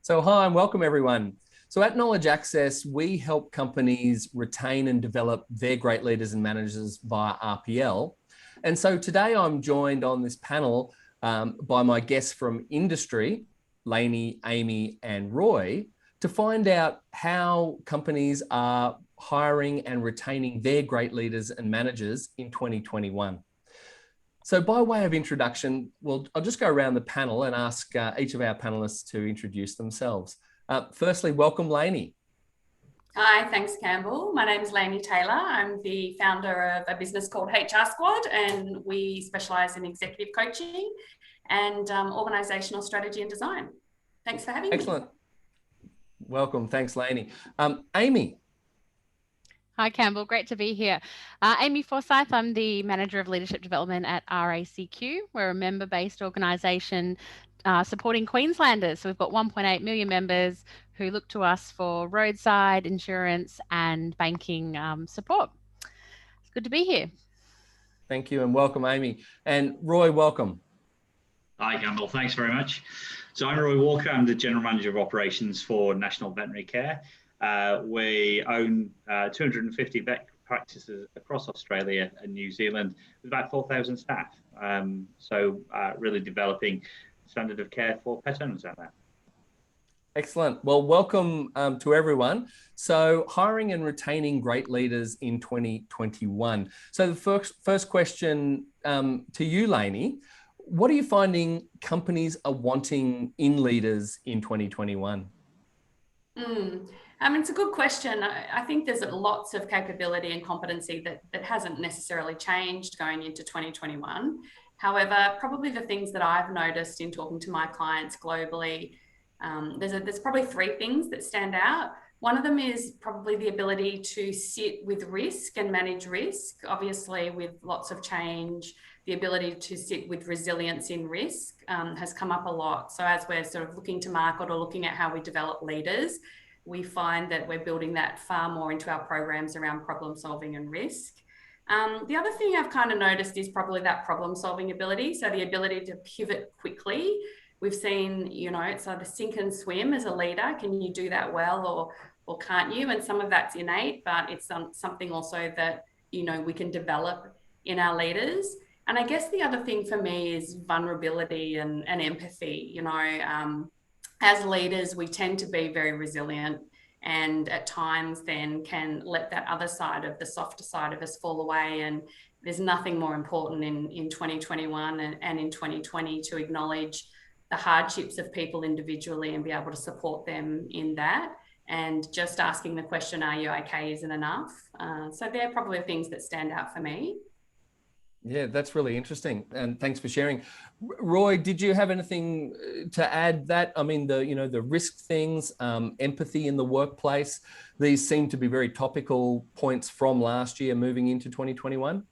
So hi and welcome everyone. So at KnowledgeAccess, we help companies retain and develop their great leaders and managers via RPL. And so today I'm joined on this panel by my guests from industry, Lainey, Amy, and Roy, to find out how companies are hiring and retaining their great leaders and managers in 2021. So by way of introduction, I'll just go around the panel and ask each of our panelists to introduce themselves. Firstly, welcome, Lainey. Hi, thanks, Campbell. My name is Lainey Taylor. I'm the founder of a business called HR Squad, and we specialise in executive coaching and organisational strategy and design. Thanks for having me. Excellent. Welcome. Thanks, Lainey. Amy. Hi, Campbell. Great to be here. Amy Forsyth, I'm the Manager of Leadership Development at RACQ. We're a member-based organisation supporting Queenslanders. So we've got 1.8 million members who look to us for roadside insurance and banking support. It's good to be here. Thank you and welcome, Amy. And Roy, welcome. Hi, Campbell. Thanks very much. So I'm Roy Walker. I'm the General Manager of Operations for National Veterinary Care. We own 250 vet practices across Australia and New Zealand with about 4,000 staff. So really developing standard of care for pet owners out there. Excellent. Well, welcome to everyone. So hiring and retaining great leaders in 2021. So the first question to you, Lainey, what are you finding companies are wanting in leaders in 2021? It's a good question. I think there's lots of capability and competency that hasn't necessarily changed going into 2021. However, probably the things that I've noticed in talking to my clients globally, there's probably three things that stand out. One of them is probably the ability to sit with risk and manage risk. Obviously, with lots of change, the ability to sit with resilience in risk has come up a lot. So as we're sort of looking to market or looking at how we develop leaders, we find that we're building that far more into our programs around problem solving and risk. The other thing I've kind of noticed is probably that problem solving ability. So the ability to pivot quickly. We've seen, it's either sink and swim as a leader. Can you do that well or can't you? And some of that's innate, but it's something also that, we can develop in our leaders. And I guess the other thing for me is vulnerability and empathy. As leaders, we tend to be very resilient and at times then can let that other side of the softer side of us fall away. And there's nothing more important in 2021 and in 2020 to acknowledge the hardships of people individually and be able to support them in that. And just asking the question, are you okay, isn't enough. So they're probably things that stand out for me. Yeah, that's really interesting. And thanks for sharing. Roy, did you have anything to add that? I mean, the risk things, empathy in the workplace, these seem to be very topical points from last year moving into 2021.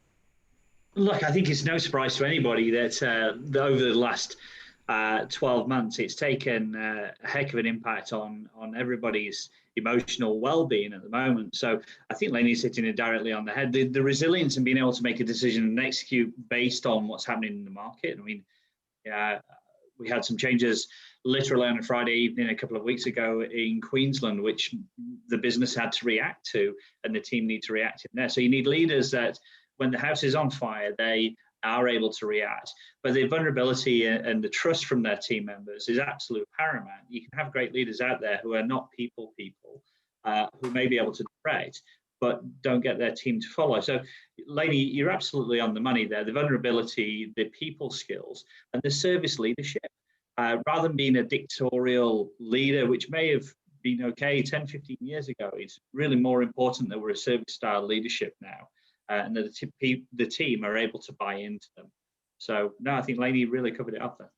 Look, I think it's no surprise to anybody that over the last 12 months, it's taken a heck of an impact on everybody's emotional well-being at the moment. So I think Lainey's hitting it directly on the head. The resilience and being able to make a decision and execute based on what's happening in the market. I mean, we had some changes literally on a Friday evening a couple of weeks ago in Queensland, which the business had to react to, and the team need to react in there. So you need leaders that when the house is on fire, they are able to react, but the vulnerability and the trust from their team members is absolute paramount. You can have great leaders out there who are not people who may be able to direct, but don't get their team to follow. So Lainey, you're absolutely on the money there. The vulnerability, the people skills, and the service leadership, rather than being a dictatorial leader, which may have been okay 10, 15 years ago, it's really more important that we're a service style leadership now. And that the team are able to buy into them. So no, I think Lainey really covered it up there.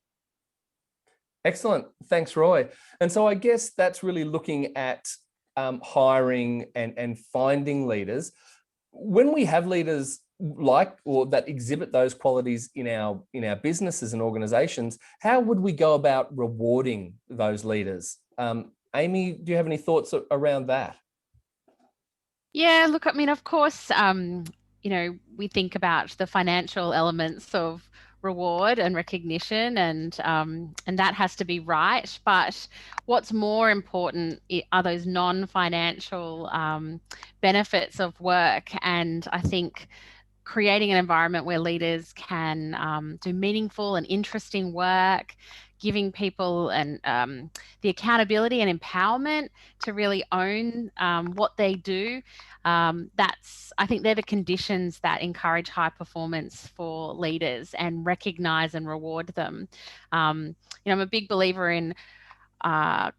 Excellent. Thanks, Roy. And so I guess that's really looking at hiring and finding leaders. When we have leaders that exhibit those qualities in our businesses and organizations, how would we go about rewarding those leaders? Amy, do you have any thoughts around that? Yeah, look, I mean, of course, we think about the financial elements of reward and recognition, and that has to be right. But what's more important are those non-financial benefits of work. And I think creating an environment where leaders can do meaningful and interesting work, giving people the accountability and empowerment to really own what they do. I think they're the conditions that encourage high performance for leaders and recognize and reward them. I'm a big believer in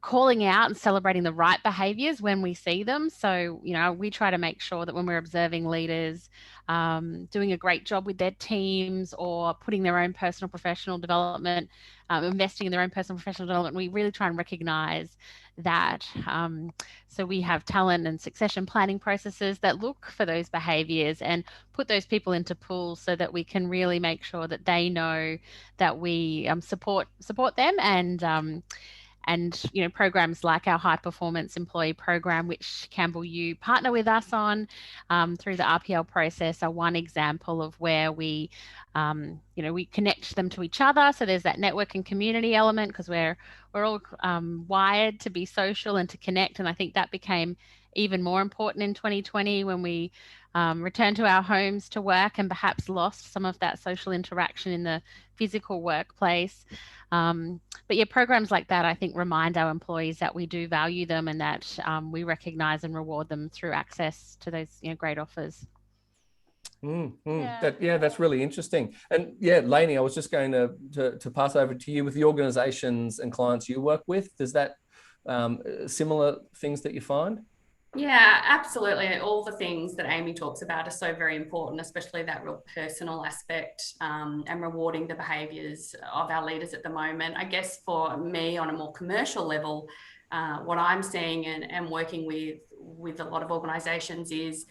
calling out and celebrating the right behaviors when we see them. So, we try to make sure that when we're observing leaders doing a great job with their teams or putting their own personal professional development, investing in their own personal professional development, we really try and recognize that. So we have talent and succession planning processes that look for those behaviors and put those people into pools so that we can really make sure that they know that we support them. And programs like our high performance employee program, which Campbell, you partner with us on through the RPL process, are one example of where we we connect them to each other. So there's that network and community element, because we're all wired to be social and to connect. And I think that became even more important in 2020 when we returned to our homes to work and perhaps lost some of that social interaction in the physical workplace. But yeah, programs like that, I think, remind our employees that we do value them and that we recognize and reward them through access to those great offers. That's really interesting. And yeah, Lainey, I was just going to pass over to you with the organizations and clients you work with. Does that similar things that you find? Yeah, absolutely. All the things that Amy talks about are so very important, especially that real personal aspect and rewarding the behaviours of our leaders at the moment. I guess for me, on a more commercial level, what I'm seeing and working with a lot of organisations is,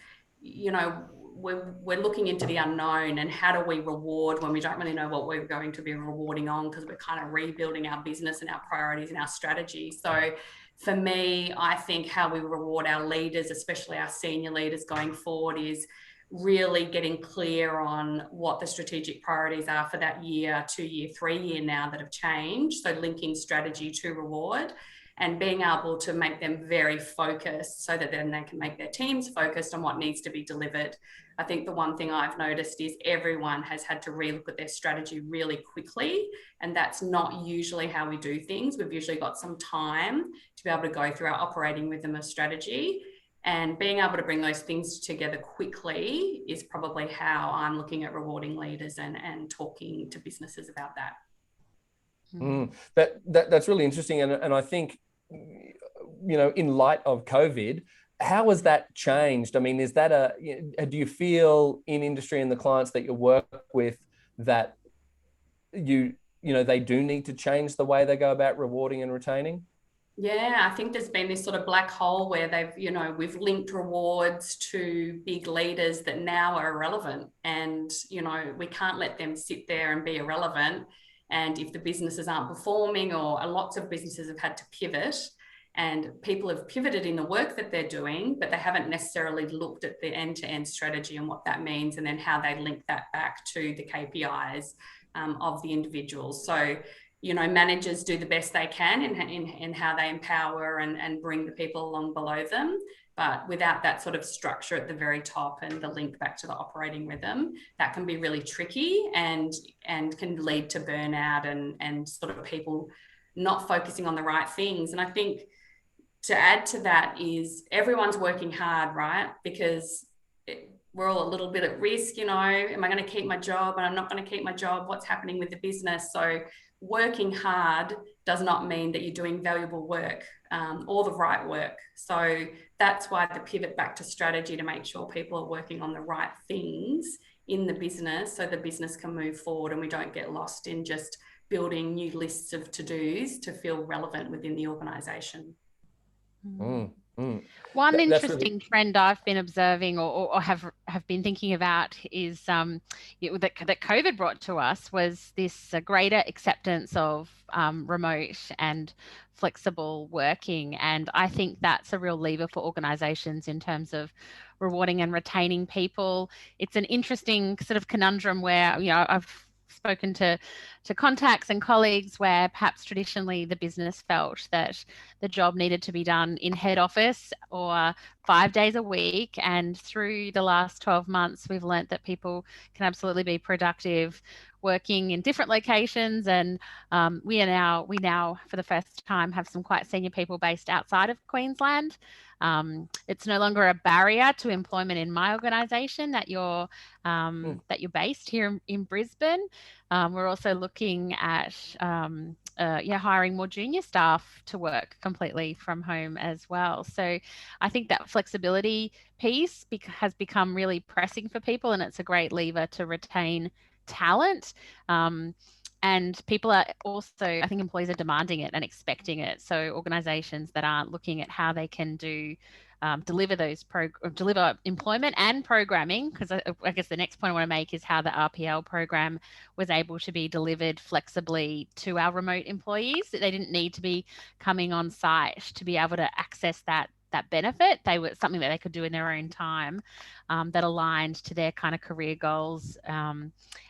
we're looking into the unknown, and how do we reward when we don't really know what we're going to be rewarding on, because we're kind of rebuilding our business and our priorities and our strategy. So for me, I think how we reward our leaders, especially our senior leaders going forward, is really getting clear on what the strategic priorities are for that year, 2 year, 3 year now that have changed. So linking strategy to reward and being able to make them very focused so that then they can make their teams focused on what needs to be delivered. I think the one thing I've noticed is everyone has had to relook at their strategy really quickly, and that's not usually how we do things. We've usually got some time to be able to go through our operating rhythm of strategy, and being able to bring those things together quickly is probably how I'm looking at rewarding leaders and talking to businesses about that. That's really interesting. And I think, in light of COVID, how has that changed? I mean, is that do you feel in industry and the clients that you work with that they do need to change the way they go about rewarding and retaining? Yeah, I think there's been this sort of black hole where we've linked rewards to big leaders that now are irrelevant, and, we can't let them sit there and be irrelevant. And if the businesses aren't performing, or lots of businesses have had to pivot, and people have pivoted in the work that they're doing, but they haven't necessarily looked at the end-to-end strategy and what that means, and then how they link that back to the KPIs of the individuals. So, managers do the best they can in how they empower and bring the people along below them. But without that sort of structure at the very top and the link back to the operating rhythm, that can be really tricky and can lead to burnout and sort of people not focusing on the right things. And I think to add to that is everyone's working hard, right? Because we're all a little bit at risk, am I going to keep my job, and I'm not going to keep my job? What's happening with the business? So working hard does not mean that you're doing valuable work or the right work. So that's why the pivot back to strategy, to make sure people are working on the right things in the business so the business can move forward and we don't get lost in just building new lists of to-dos to feel relevant within the organisation. One interesting trend I've been observing or have been thinking about is that COVID brought to us was this greater acceptance of remote and flexible working. And I think that's a real lever for organisations in terms of rewarding and retaining people. It's an interesting sort of conundrum where, I've spoken to contacts and colleagues where perhaps traditionally the business felt that the job needed to be done in head office or 5 days a week. And through the last 12 months, we've learnt that people can absolutely be productive working in different locations. And we now, for the first time, have some quite senior people based outside of Queensland. It's no longer a barrier to employment in my organisation that you're based here in Brisbane. We're also looking at hiring more junior staff to work completely from home as well. So I think that flexibility piece has become really pressing for people, and it's a great lever to retain talent. And people are also, I think employees are demanding it and expecting it. So organizations that aren't looking at how they can deliver employment and programming, because I guess the next point I want to make is how the RPL program was able to be delivered flexibly to our remote employees. They didn't need to be coming on site to be able to access that benefit. They were something that they could do in their own time, that aligned to their kind of career goals,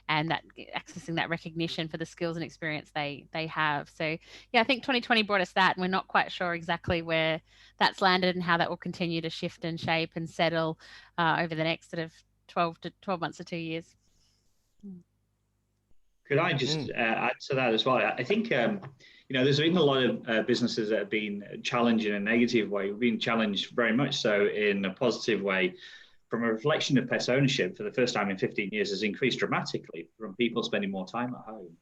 and that accessing that recognition for the skills and experience they have. So yeah, I think 2020 brought us that, and we're not quite sure exactly where that's landed and how that will continue to shift and shape and settle over the next sort of 12 months to 2 years. Could I just add to that as well? I think, there's been a lot of businesses that have been challenged in a negative way. We've been challenged very much so in a positive way. From a reflection of pest ownership, for the first time in 15 years, has increased dramatically from people spending more time at home.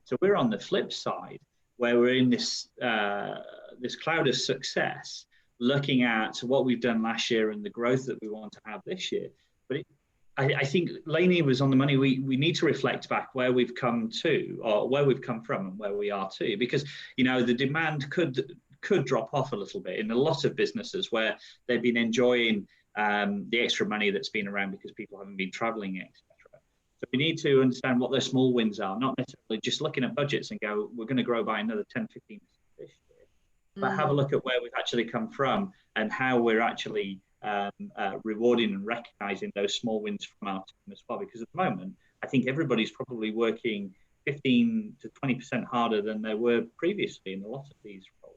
So we're on the flip side, where we're in this cloud of success, looking at what we've done last year and the growth that we want to have this year. But I think Lainey was on the money. We need to reflect back where we've come to, or where we've come from and where we are to, because the demand could drop off a little bit in a lot of businesses where they've been enjoying the extra money that's been around because people haven't been traveling, etc. So we need to understand what their small wins are, not necessarily just looking at budgets and go, we're going to grow by another 10, 15% this year, but have a look at where we've actually come from and how we're actually rewarding and recognizing those small wins from our team as well. Because at the moment, I think everybody's probably working 15 to 20% harder than they were previously in a lot of these roles.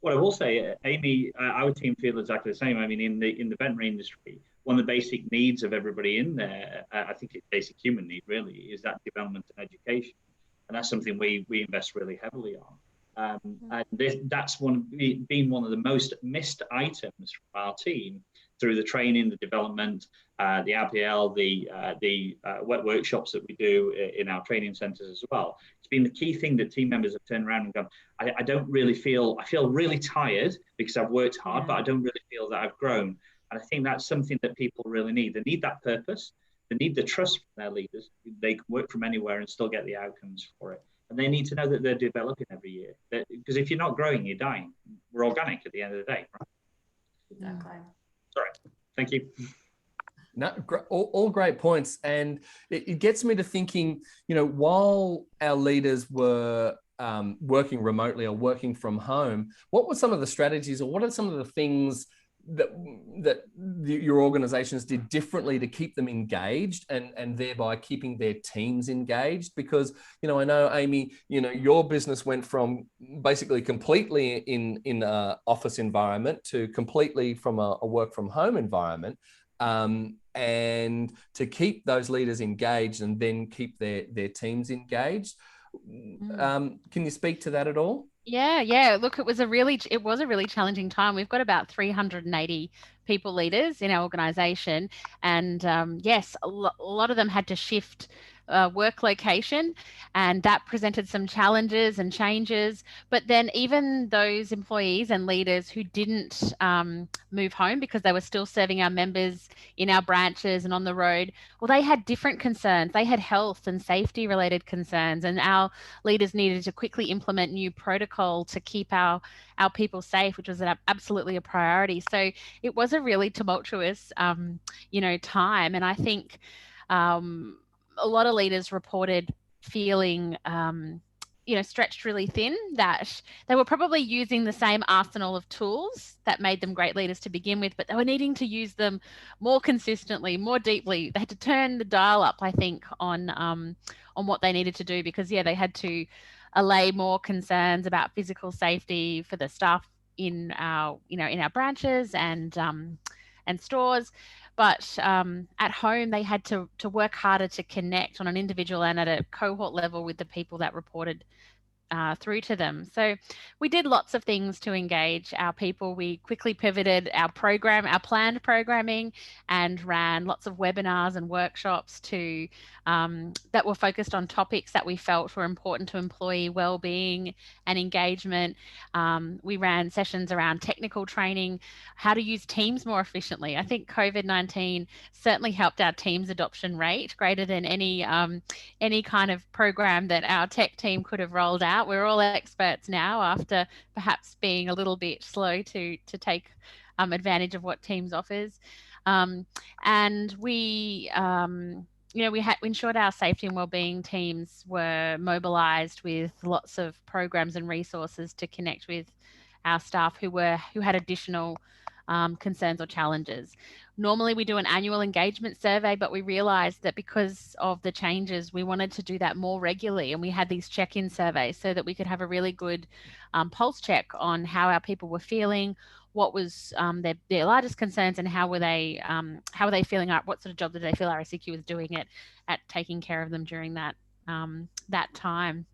What I will say, Amy, our team feel exactly the same. I mean, in the veterinary industry, one of the basic needs of everybody in there, I think it's basic human need really, is that development and education. And that's something we invest really heavily on. And that's been one of the most missed items from our team through the training, the development, the RPL, the wet workshops that we do in our training centres as well. It's been the key thing that team members have turned around and gone, I feel really tired because I've worked hard, but I don't really feel that I've grown. And I think that's something that people really need. They need that purpose. They need the trust from their leaders. They can work from anywhere and still get the outcomes for it. And they need to know that they're developing every year. Because if you're not growing, you're dying. We're organic at the end of the day, right? Exactly. Sorry. Thank you. No, all great points. And it gets me to thinking, while our leaders were working remotely or working from home, what were some of the strategies, or what are some of the things that your organizations did differently to keep them engaged and thereby keeping their teams engaged? Because, I know, Amy, your business went from basically completely in an office environment to completely from a work from home environment, and to keep those leaders engaged and then keep their teams engaged. Can you speak to that at all? Yeah. Look, it was a really challenging time. We've got about 380 people leaders in our organisation, and yes, a lot of them had to shift work location, and that presented some challenges and changes. But then even those employees and leaders who didn't move home because they were still serving our members in our branches and on the road, well, they had different concerns. They had health and safety related concerns, and our leaders needed to quickly implement new protocol to keep our people safe, which was absolutely a priority. So it was a really tumultuous time, and I think a lot of leaders reported feeling, stretched really thin, that they were probably using the same arsenal of tools that made them great leaders to begin with, but they were needing to use them more consistently, more deeply. They had to turn the dial up, I think, on what they needed to do, because they had to allay more concerns about physical safety for the staff in our branches and stores. But at home, they had to work harder to connect on an individual and at a cohort level with the people that reported through to them. So we did lots of things to engage our people. We quickly pivoted our planned programming, and ran lots of webinars and workshops that were focused on topics that we felt were important to employee well-being and engagement. We ran sessions around technical training, how to use Teams more efficiently. I think COVID-19 certainly helped our Teams adoption rate greater than any kind of program that our tech team could have rolled out. We're all experts now after perhaps being a little bit slow to take advantage of what Teams offers. And we ensured our safety and wellbeing teams were mobilized with lots of programs and resources to connect with our staff who had additional concerns or challenges. Normally we do an annual engagement survey, but we realized that because of the changes, we wanted to do that more regularly. And we had these check-in surveys so that we could have a really good pulse check on how our people were feeling, what was their largest concerns, and how were they feeling, what sort of job did they feel RACQ was doing at taking care of them during that time.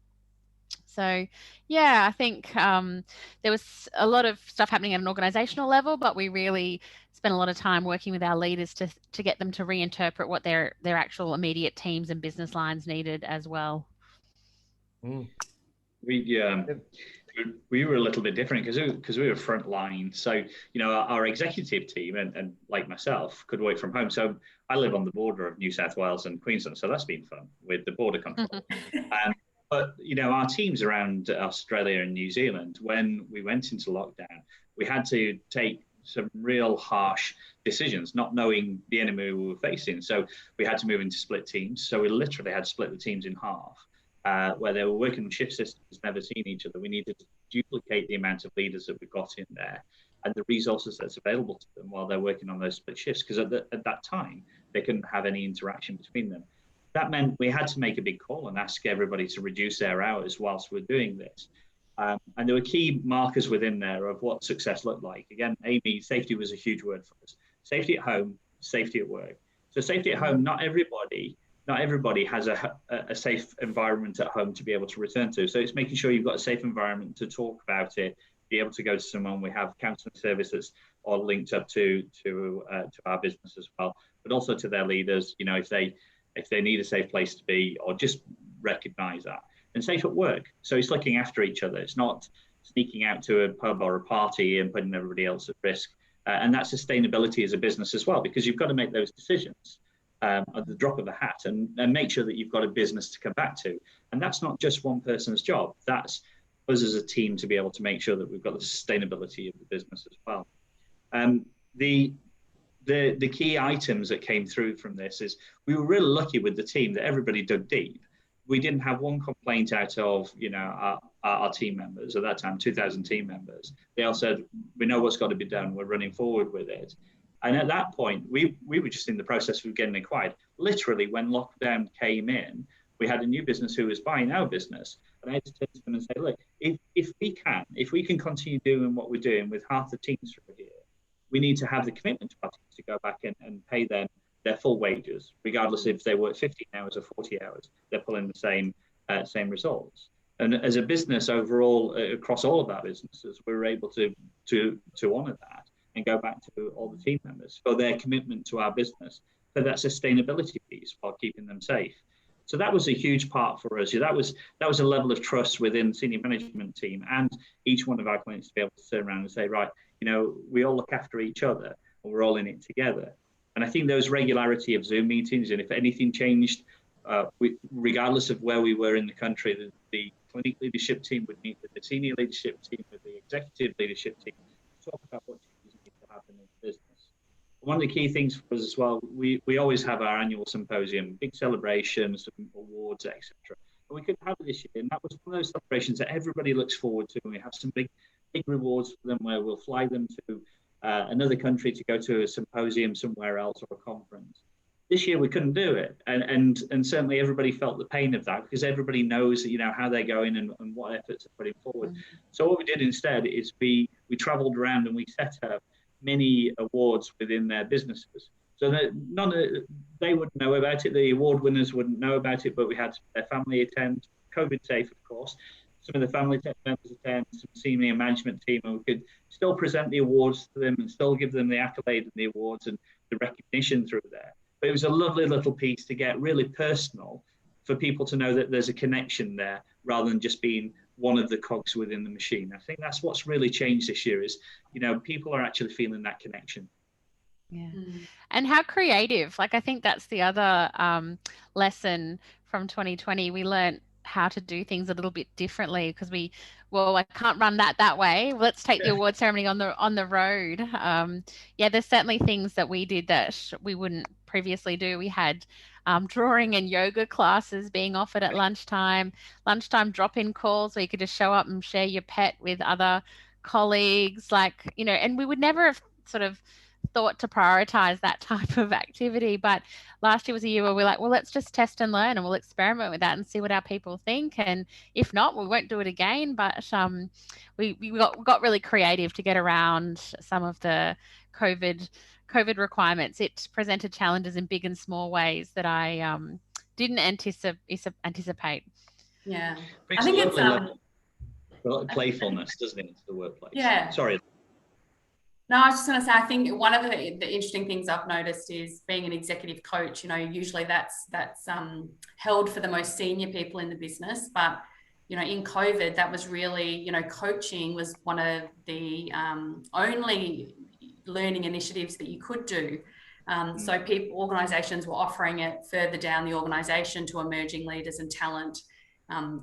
So, I think there was a lot of stuff happening at an organizational level, but we really spent a lot of time working with our leaders to get them to reinterpret what their actual immediate teams and business lines needed as well. Mm. We were a little bit different because we were frontline. So, our executive team and like myself could work from home. So I live on the border of New South Wales and Queensland. So that's been fun with the border control. But, our teams around Australia and New Zealand, when we went into lockdown, we had to take some real harsh decisions, not knowing the enemy we were facing. So we had to move into split teams. So we literally had to split the teams in half, where they were working on shift systems, never seen each other. We needed to duplicate the amount of leaders that we got in there and the resources that's available to them while they're working on those split shifts, because at that time, they couldn't have any interaction between them. That meant we had to make a big call and ask everybody to reduce their hours whilst we're doing this. And there were key markers within there of what success looked like. Again, Amy, safety was a huge word for us. Safety at home, safety at work. So safety at home, not everybody has a safe environment at home to be able to return to. So it's making sure you've got a safe environment to talk about it, be able to go to someone. We have counselling services all linked up to our business as well, but also to their leaders, if they need a safe place to be, or just recognize that. And safe at work. So it's looking after each other. It's not sneaking out to a pub or a party and putting everybody else at risk. And that's sustainability as a business as well, because you've got to make those decisions at the drop of a hat and make sure that you've got a business to come back to. And that's not just one person's job. That's us as a team to be able to make sure that we've got the sustainability of the business as well. The key items that came through from this is we were really lucky with the team that everybody dug deep. We didn't have one complaint out of our team members at that time, 2,000 team members. They all said, we know what's got to be done. We're running forward with it. And at that point, we were just in the process of getting acquired. Literally, when lockdown came in, we had a new business who was buying our business. And I had to turn to them and say, look, if we can continue doing what we're doing with half the teams through here, we need to have the commitment to our teams to go back and pay them their full wages, regardless if they work 15 hours or 40 hours. They're pulling the same results. And as a business overall, across all of our businesses, we were able to honour that and go back to all the team members for their commitment to our business, for that sustainability piece while keeping them safe. So that was a huge part for us. That was a level of trust within the senior management team and each one of our clients to be able to turn around and say, right, we all look after each other and we're all in it together. And I think those regularity of Zoom meetings, and if anything changed, regardless of where we were in the country, the clinic leadership team would meet with the senior leadership team, with the executive leadership team, to talk about what changes need to happen in the business. One of the key things for us as well, we always have our annual symposium, big celebrations, some awards, etc. But we couldn't have it this year, and that was one of those celebrations that everybody looks forward to. And we have some big rewards for them where we'll fly them to another country to go to a symposium somewhere else or a conference. This year we couldn't do it, and certainly everybody felt the pain of that, because everybody knows, how they're going and what efforts are putting forward. So what we did instead is we travelled around and we set up mini awards within their businesses, so that they wouldn't know about it, the award winners wouldn't know about it, but we had their family attend, COVID safe, of course. Some of the family members attend, some senior management team, and we could still present the awards to them and still give them the accolade and the awards and the recognition through there. But it was a lovely little piece to get really personal, for people to know that there's a connection there, rather than just being one of the cogs within the machine. I think that's what's really changed this year is, people are actually feeling that connection. Yeah. And how creative. Like, I think that's the other lesson from 2020. We learned how to do things a little bit differently, because I can't run that way. Let's take the award ceremony on the road. There's certainly things that we did that we wouldn't previously do. We had drawing and yoga classes being offered at lunchtime drop-in calls where you could just show up and share your pet with other colleagues, and we would never have sort of thought to prioritize that type of activity. But last year was a year where we're like, well, let's just test and learn, and we'll experiment with that and see what our people think. And if not, we won't do it again. But we got really creative to get around some of the COVID requirements. It presented challenges in big and small ways that I didn't anticipate. Yeah, I think it's playfulness, doesn't it, into the workplace? Yeah. Sorry. No, I was just going to say, I think one of the interesting things I've noticed is being an executive coach, usually that's held for the most senior people in the business. But, in COVID, that was really, coaching was one of the only learning initiatives that you could do. So organisations were offering it further down the organisation to emerging leaders and talent,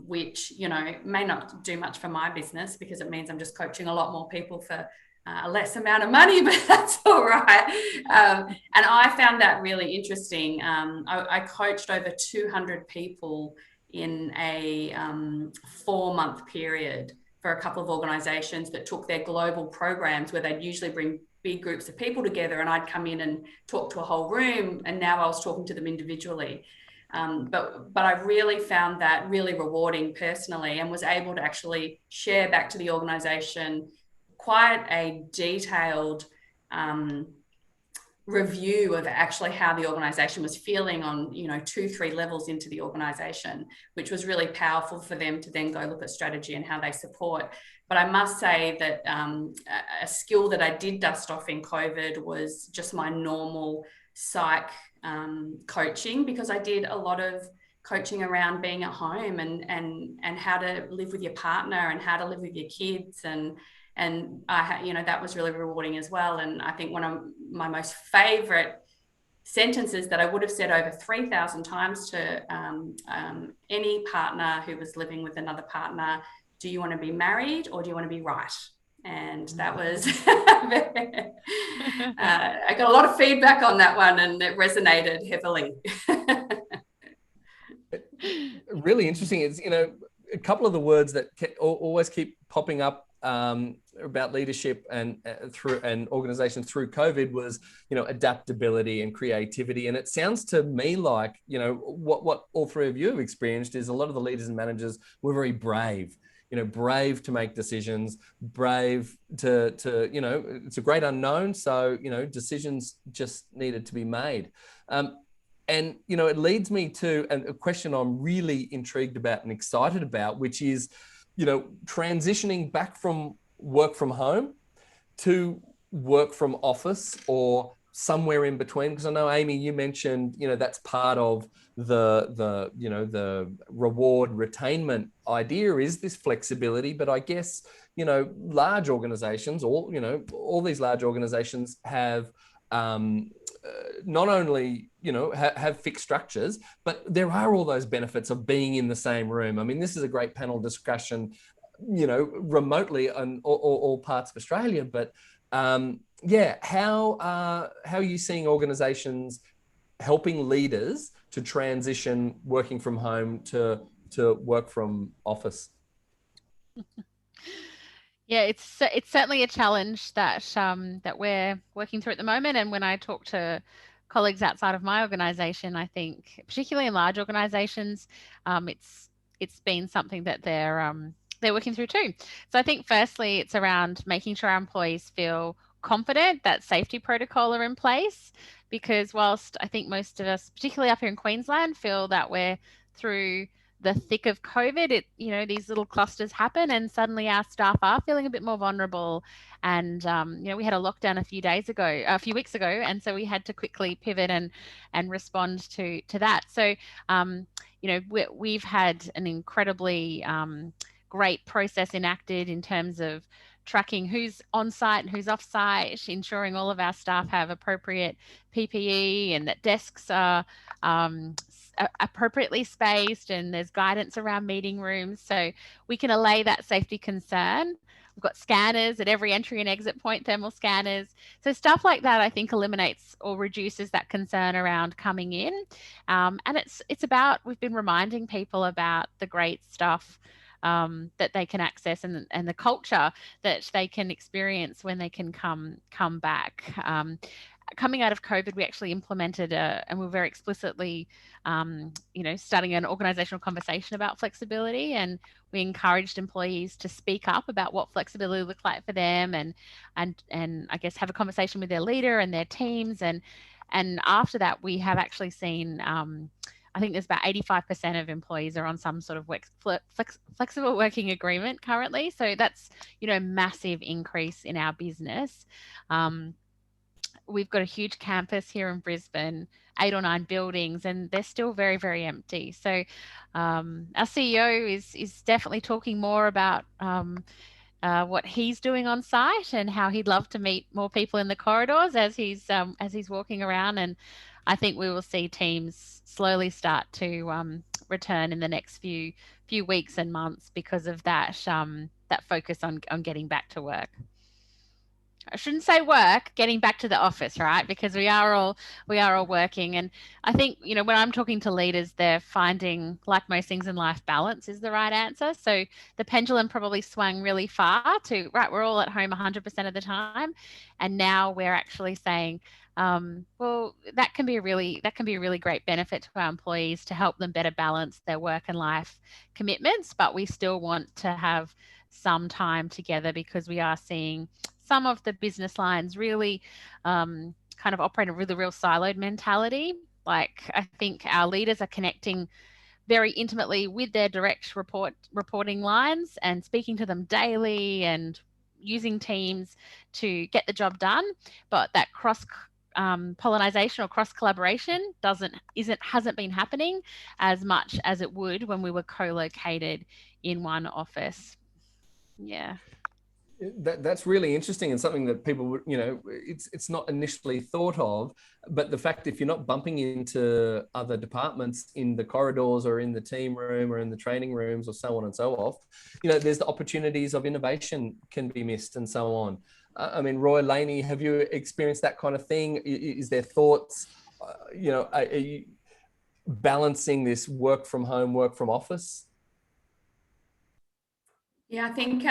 which, may not do much for my business, because it means I'm just coaching a lot more people for a less amount of money, but that's all right. And I found that really interesting. I coached over 200 people in a 4-month period for a couple of organizations that took their global programs, where they'd usually bring big groups of people together, and I'd come in and talk to a whole room, and now I was talking to them individually. But I really found that really rewarding personally, and was able to actually share back to the organization quite a detailed review of actually how the organization was feeling on 2-3 levels into the organization, which was really powerful for them to then go look at strategy and how they support. But I must say that a skill that I did dust off in COVID was just my normal psych coaching, because I did a lot of coaching around being at home and how to live with your partner and how to live with your kids, and that was really rewarding as well. And I think one of my most favorite sentences that I would have said over 3,000 times to any partner who was living with another partner: do you want to be married or do you want to be right? And that was I got a lot of feedback on that one, and it resonated heavily. Really interesting. It's, a couple of the words that always keep popping up about leadership and organizations through COVID was, adaptability and creativity. And it sounds to me like, what all three of you have experienced is a lot of the leaders and managers were very brave, brave to make decisions, brave to it's a great unknown. So, decisions just needed to be made. And, it leads me to a question I'm really intrigued about and excited about, which is, transitioning back from work from home to work from office, or somewhere in between. Because I know, Amy, you mentioned, that's part of the reward retainment idea, is this flexibility. But I guess, large organizations, all these large organizations have not only, have fixed structures, but there are all those benefits of being in the same room. I mean, this is a great panel discussion, remotely on all parts of Australia. But how are you seeing organizations helping leaders to transition working from home to work from office? Yeah, it's certainly a challenge that we're working through at the moment. And when I talk to colleagues outside of my organization, I think, particularly in large organizations, it's been something that they're working through too. So I think firstly, it's around making sure our employees feel confident that safety protocol are in place, because whilst I think most of us, particularly up here in Queensland, feel that we're through the thick of COVID, these little clusters happen and suddenly our staff are feeling a bit more vulnerable. And, we had a lockdown a few weeks ago. And so we had to quickly pivot and respond to that. So, we've had an incredibly great process enacted in terms of tracking who's on site and who's off site, ensuring all of our staff have appropriate PPE and that desks are appropriately spaced, and there's guidance around meeting rooms so we can allay that safety concern. We've got scanners at every entry and exit point, thermal scanners. So stuff like that, I think, eliminates or reduces that concern around coming in. And it's about, we've been reminding people about the great stuff that they can access and the culture that they can experience when they can come back. Coming out of COVID, we actually implemented and we're very explicitly, starting an organizational conversation about flexibility, and we encouraged employees to speak up about what flexibility looked like for them, and I guess have a conversation with their leader and their teams, and after that, we have actually seen. I think there's about 85% of employees are on some sort of flexible working agreement currently. So that's, massive increase in our business. We've got a huge campus here in Brisbane, 8 or 9 buildings, and they're still very, very empty. So our CEO is definitely talking more about what he's doing on site and how he'd love to meet more people in the corridors as he's walking around. And I think we will see teams slowly start to return in the next few weeks and months because of that focus on getting back to work. I shouldn't say work, getting back to the office, right? Because we are all working. And I think, when I'm talking to leaders, they're finding, like most things in life, balance is the right answer. So the pendulum probably swung really far to, right, we're all at home 100% of the time. And now we're actually saying, well, that can be a really great benefit to our employees to help them better balance their work and life commitments. But we still want to have some time together because we are seeing some of the business lines really kind of operate with a real siloed mentality. Like, I think our leaders are connecting very intimately with their direct reporting lines and speaking to them daily and using Teams to get the job done. But that cross pollination or cross collaboration hasn't been happening as much as it would when we were co-located in one office. Yeah. That's really interesting, and something that people would, it's not initially thought of, but the fact if you're not bumping into other departments in the corridors or in the team room or in the training rooms or so on and so forth, there's the opportunities of innovation can be missed and so on. I mean, Roy, Lainey, have you experienced that kind of thing? Is there thoughts, are you balancing this work from home, work from office? Yeah, I think,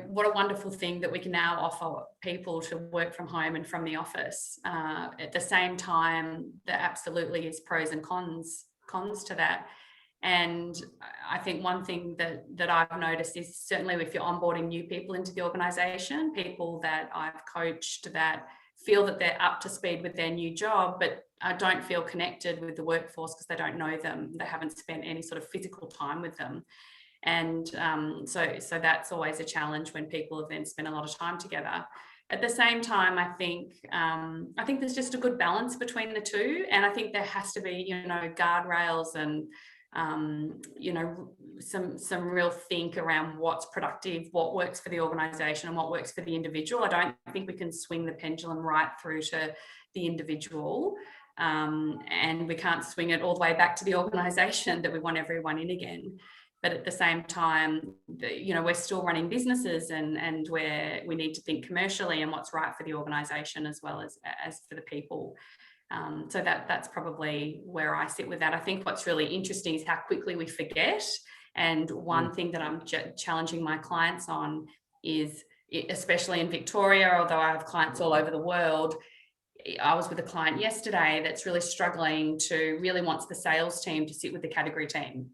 what a wonderful thing that we can now offer people to work from home and from the office. At the same time, there absolutely is pros and cons to that. And I think one thing that I've noticed is certainly if you're onboarding new people into the organisation, people that I've coached that feel that they're up to speed with their new job, but don't feel connected with the workforce because they don't know them. They haven't spent any sort of physical time with them. And so that's always a challenge when people have then spent a lot of time together. At the same time, I think there's just a good balance between the two, and I think there has to be guardrails and some real think around what's productive, what works for the organisation, and what works for the individual. I don't think we can swing the pendulum right through to the individual. And we can't swing it all the way back to the organisation that we want everyone in again. But at the same time, we're still running businesses and where we need to think commercially and what's right for the organisation as well as for the people. So that's probably where I sit with that. I think what's really interesting is how quickly we forget. And one thing that I'm challenging my clients on is, especially in Victoria, although I have clients all over the world, I was with a client yesterday that's really struggling to really wants the sales team to sit with the category team.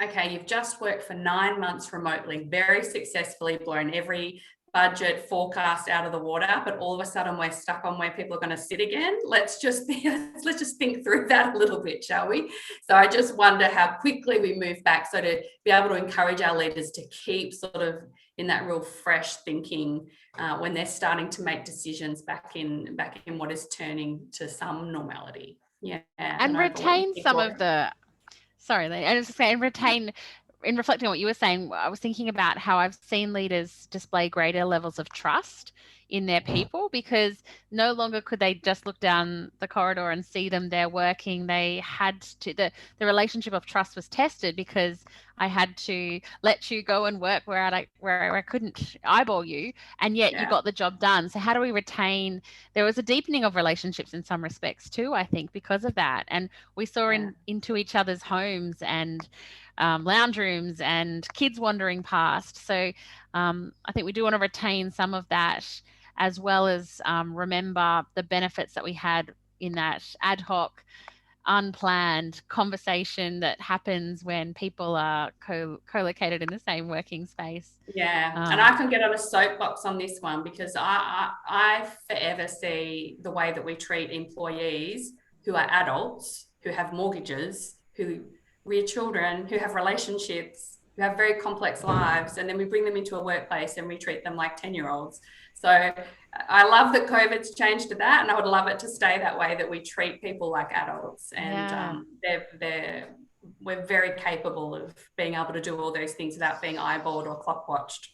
Okay, you've just worked for 9 months remotely, very successfully, blown every budget forecast out of the water, but all of a sudden we're stuck on where people are going to sit again. Let's just think through that a little bit, shall we? So I just wonder how quickly we move back, so to be able to encourage our leaders to keep sort of in that real fresh thinking when they're starting to make decisions back in what is turning to some normality. Yeah, and retain some of the. Sorry, I was saying retain. In reflecting on what you were saying, I was thinking about how I've seen leaders display greater levels of trust in their people, because no longer could they just look down the corridor and see them there working. They had to, the relationship of trust was tested, because I had to let you go and work where I couldn't eyeball you, and yet you got the job done. So how do we retain? There was a deepening of relationships in some respects too, I think, because of that. And we saw into each other's homes and lounge rooms and kids wandering past. So I think we do want to retain some of that, as well as remember the benefits that we had in that ad hoc, unplanned conversation that happens when people are co-located in the same working space. And I can get on a soapbox on this one, because I forever see the way that we treat employees who are adults, who have mortgages, who rear children, who have relationships, who have very complex lives, and then we bring them into a workplace and we treat them like 10-year-olds. So I love that COVID's changed to that, and I would love it to stay that way, that we treat people like adults, and we're very capable of being able to do all those things without being eyeballed or clock watched.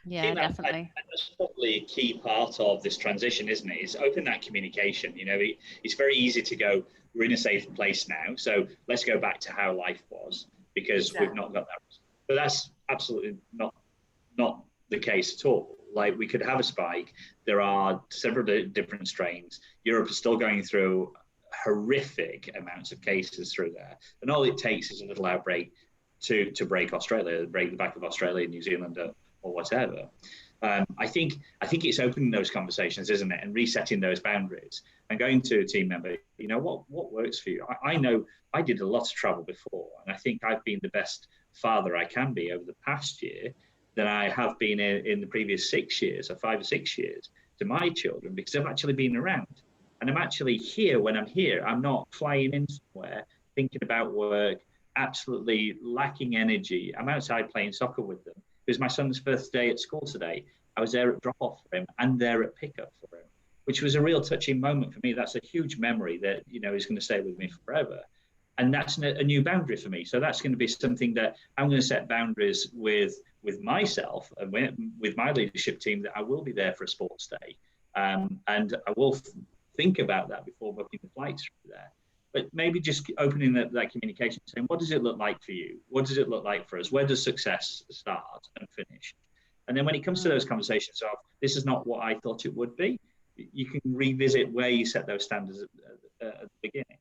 Yeah, definitely. That's probably a key part of this transition, isn't it? Is open that communication. You know, it's very easy to go, we're in a safe place now, so let's go back to how life was, because we've not got that. But that's absolutely not the case at all. Like, we could have a spike. There are several different strains. Europe is still going through horrific amounts of cases through there, and all it takes is a little outbreak to break Australia, break the back of Australia, New Zealand, or whatever. I think it's opening those conversations, isn't it, and resetting those boundaries and going to a team member. You know, what works for you? I know I did a lot of travel before, and I think I've been the best father I can be over the past year than I have been in the previous 6 years, or 5 or 6 years, to my children, because I've actually been around, and I'm actually here when I'm here. I'm not flying in somewhere thinking about work, absolutely lacking energy. I'm outside playing soccer with them. It was my son's first day at school today. I was there at drop-off for him and there at pickup for him, which was a real touching moment for me. That's a huge memory that, you know, is going to stay with me forever. And that's a new boundary for me. So that's going to be something that I'm going to set boundaries with myself and with my leadership team, that I will be there for a sports day. And I will think about that before booking the flights through there. But maybe just opening that communication, saying, what does it look like for you? What does it look like for us? Where does success start and finish? And then when it comes to those conversations of, this is not what I thought it would be, you can revisit where you set those standards at the beginning.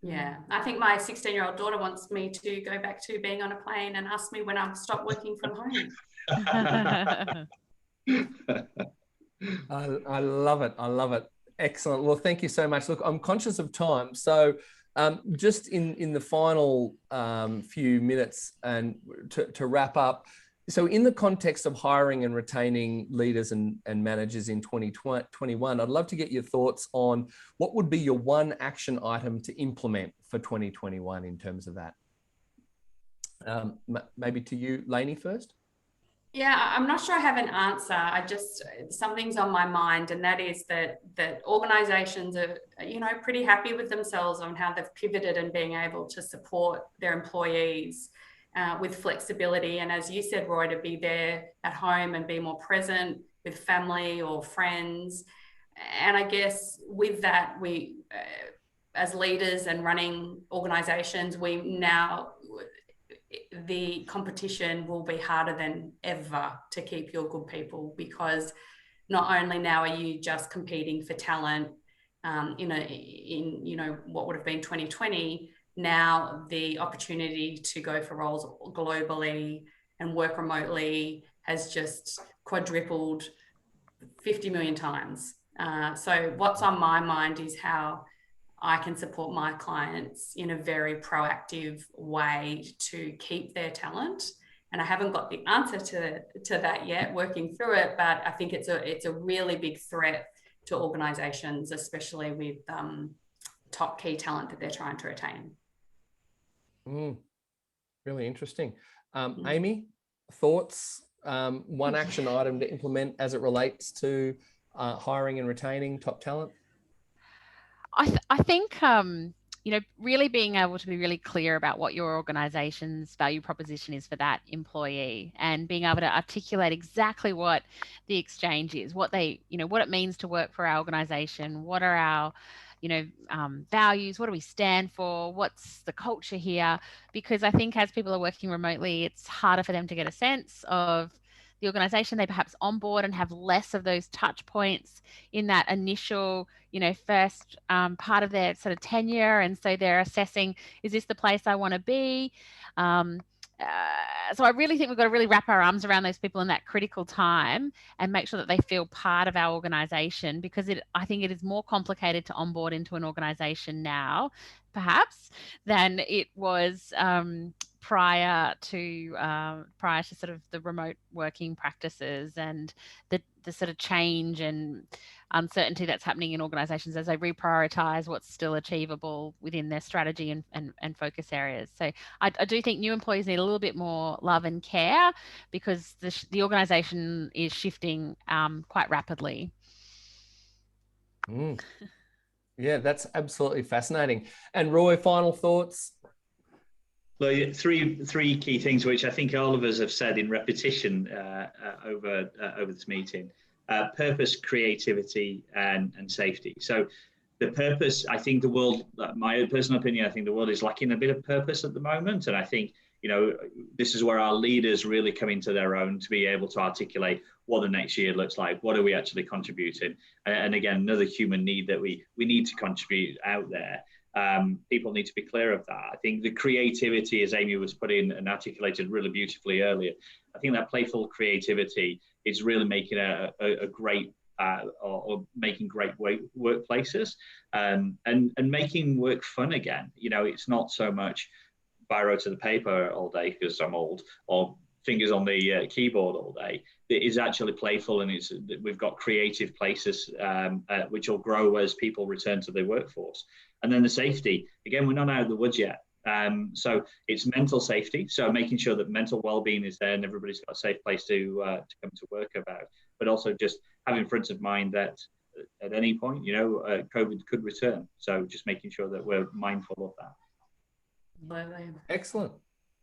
Yeah, I think my 16-year-old daughter wants me to go back to being on a plane and ask me when I've stopped working from home. I love it. I love it. Excellent. Well, thank you so much. Look, I'm conscious of time. So just in the final few minutes and to wrap up, so in the context of hiring and retaining leaders and managers in 2021, I'd love to get your thoughts on what would be your one action item to implement for 2021 in terms of that. Maybe to you, Lainey, first. Yeah, I'm not sure I have an answer. Something's on my mind, and that is that organizations are, you know, pretty happy with themselves on how they've pivoted and being able to support their employees with flexibility. And as you said, Roy, to be there at home and be more present with family or friends. And I guess with that, we, as leaders and running organizations, the competition will be harder than ever to keep your good people, because not only now are you just competing for talent, in what would have been 2020, now the opportunity to go for roles globally and work remotely has just quadrupled 50 million times. So what's on my mind is how I can support my clients in a very proactive way to keep their talent. And I haven't got the answer to that yet, working through it, but I think it's a really big threat to organisations, especially with top key talent that they're trying to retain. Really interesting. Amy, thoughts? One action item to implement as it relates to hiring and retaining top talent? I think, really being able to be really clear about what your organization's value proposition is for that employee, and being able to articulate exactly what the exchange is, what it means to work for our organization, what are our, values, what do we stand for, what's the culture here? Because I think as people are working remotely, it's harder for them to get a sense of the organization. They perhaps onboard and have less of those touch points in that initial, first part of their sort of tenure. And so they're assessing, is this the place I want to be? So I really think we've got to really wrap our arms around those people in that critical time and make sure that they feel part of our organization, because I think it is more complicated to onboard into an organization now, perhaps, than it was prior to sort of the remote working practices and the sort of change and uncertainty that's happening in organizations as they reprioritize what's still achievable within their strategy and focus areas. So I do think new employees need a little bit more love and care, because the organization is shifting quite rapidly. Yeah, that's absolutely fascinating. And Roy, final thoughts? Well, three key things, which I think all of us have said in repetition over this meeting: purpose, creativity, and safety. So, the purpose, I think the world, my personal opinion, I think the world is lacking a bit of purpose at the moment, and I think this is where our leaders really come into their own to be able to articulate what the next year looks like. What are we actually contributing? And again, another human need that we need to contribute out there. People need to be clear of that. I think the creativity, as Amy was put in and articulated really beautifully earlier, I think that playful creativity is really making a great or making great workplaces and making work fun again. It's not so much biro to the paper all day because I'm old, or fingers on the keyboard all day. It is actually playful, and we've got creative places which will grow as people return to the workforce. And then the safety, again, we're not out of the woods yet. So it's mental safety. So making sure that mental well-being is there and everybody's got a safe place to come to work about, but also just having front of mind that at any point, COVID could return. So just making sure that we're mindful of that. Excellent.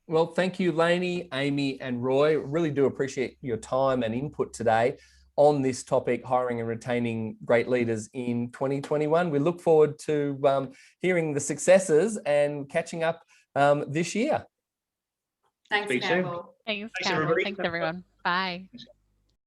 Well, thank you, Lainey, Amy, and Roy. Really do appreciate your time and input today on this topic, hiring and retaining great leaders in 2021. We look forward to hearing the successes and catching up this year. Thanks, Campbell. Thanks, Campbell. Thanks, everyone. Bye.